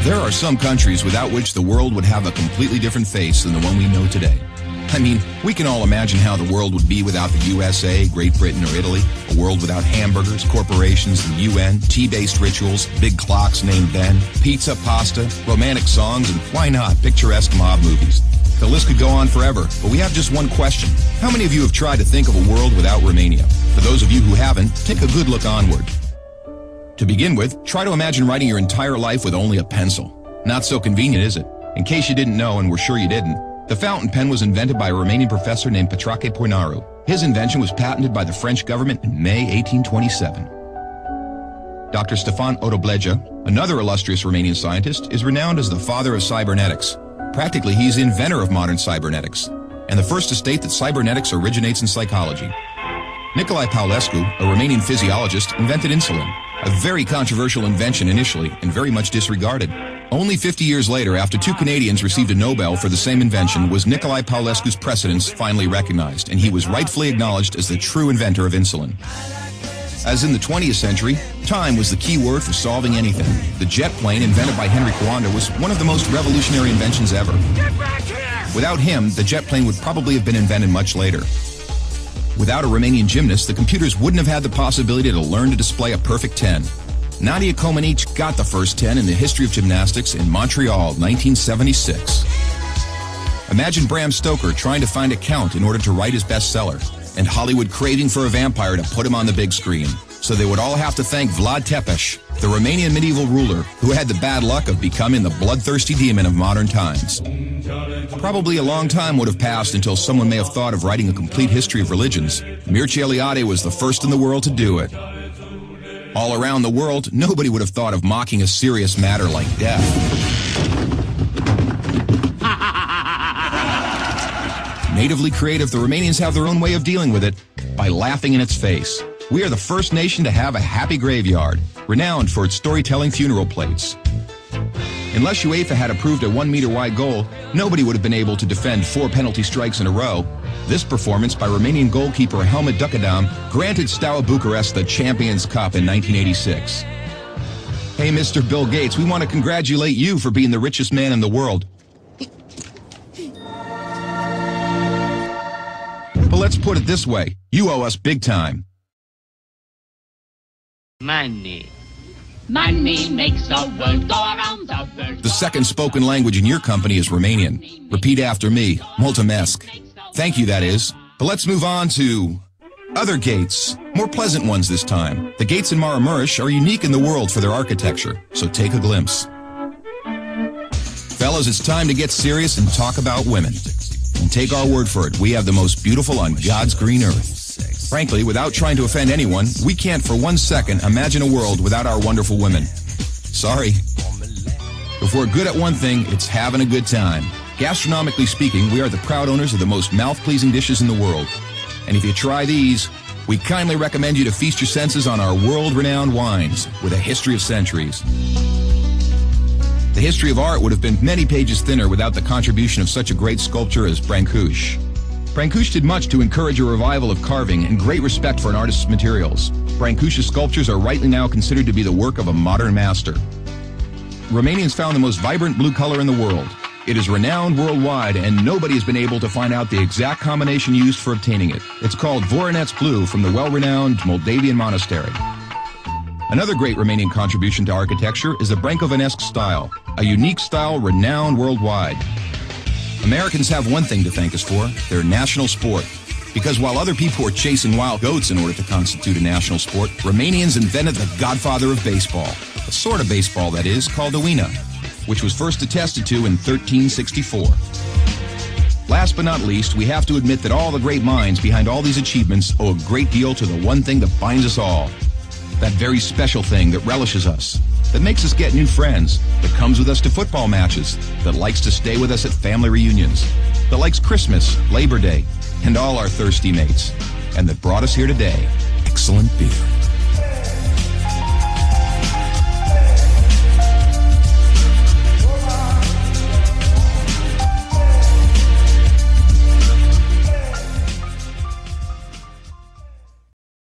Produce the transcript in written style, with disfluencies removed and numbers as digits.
There are some countries without which the world would have a completely different face than the one we know today. I mean, we can all imagine how the world would be without the USA, Great Britain, or Italy. A world without hamburgers, corporations, the UN, tea-based rituals, big clocks named Ben, pizza, pasta, romantic songs, and why not, picturesque mob movies. The list could go on forever, but we have just one question. How many of you have tried to think of a world without Romania? For those of you who haven't, take a good look onward. To begin with, try to imagine writing your entire life with only a pencil. Not so convenient, is it? In case you didn't know, and we're sure you didn't, the fountain pen was invented by a Romanian professor named Petrache Poinaru. His invention was patented by the French government in May 1827. Dr. Stefan Odobleja, another illustrious Romanian scientist, is renowned as the father of cybernetics. Practically, he's the inventor of modern cybernetics, and the first to state that cybernetics originates in psychology. Nicolae Paulescu, a Romanian physiologist, invented insulin, a very controversial invention initially and very much disregarded. Only 50 years later, after two Canadians received a Nobel for the same invention, was Nicolae Paulescu's precedence finally recognized, and he was rightfully acknowledged as the true inventor of insulin. As in the 20th century, time was the key word for solving anything. The jet plane, invented by Henry Coanda, was one of the most revolutionary inventions ever. Get back here! Without him, the jet plane would probably have been invented much later. Without a Romanian gymnast, the computers wouldn't have had the possibility to learn to display a perfect 10. Nadia Comaneci got the first 10 in the history of gymnastics in Montreal, 1976. Imagine Bram Stoker trying to find a count in order to write his bestseller, and Hollywood craving for a vampire to put him on the big screen. So they would all have to thank Vlad Tepes, the Romanian medieval ruler who had the bad luck of becoming the bloodthirsty demon of modern times. Probably a long time would have passed until someone may have thought of writing a complete history of religions. Mircea Eliade was the first in the world to do it. All around the world, nobody would have thought of mocking a serious matter like death. Natively creative, the Romanians have their own way of dealing with it by laughing in its face. We are the first nation to have a happy graveyard, renowned for its storytelling funeral plates. Unless UEFA had approved a 1-meter-wide goal, nobody would have been able to defend 4 penalty strikes in a row. This performance by Romanian goalkeeper Helmut Ducadam granted Steaua Bucharest the Champions Cup in 1986. Hey, Mr. Bill Gates, we want to congratulate you for being the richest man in the world. But let's put it this way, you owe us big time. Money. Money makes the world go around the world. The second spoken language in your company is Romanian. Repeat after me, mulțumesc. Thank you, that is. But let's move on to other gates, more pleasant ones this time. The gates in Maramureș are unique in the world for their architecture, so take a glimpse. Fellas, it's time to get serious and talk about women. And take our word for it, we have the most beautiful on God's green earth. Frankly, without trying to offend anyone, we can't for 1 second imagine a world without our wonderful women. Sorry. If we're good at one thing, it's having a good time. Gastronomically speaking, we are the proud owners of the most mouth-pleasing dishes in the world. And if you try these, we kindly recommend you to feast your senses on our world-renowned wines with a history of centuries. The history of art would have been many pages thinner without the contribution of such a great sculptor as Brancusi. Brancusi did much to encourage a revival of carving and great respect for an artist's materials. Brancusi's sculptures are rightly now considered to be the work of a modern master. Romanians found the most vibrant blue color in the world. It is renowned worldwide, and nobody has been able to find out the exact combination used for obtaining it. It's called Voronezh Blue from the well-renowned Moldavian monastery. Another great Romanian contribution to architecture is the Brâncovenesque style, a unique style renowned worldwide. Americans have one thing to thank us for, their national sport. Because while other people were chasing wild goats in order to constitute a national sport, Romanians invented the godfather of baseball. A sort of baseball, that is, called Oina, which was first attested to in 1364. Last but not least, we have to admit that all the great minds behind all these achievements owe a great deal to the one thing that binds us all. That very special thing that relishes us, that makes us get new friends, that comes with us to football matches, that likes to stay with us at family reunions, that likes Christmas, Labor Day, and all our thirsty mates, and that brought us here today. Excellent beer.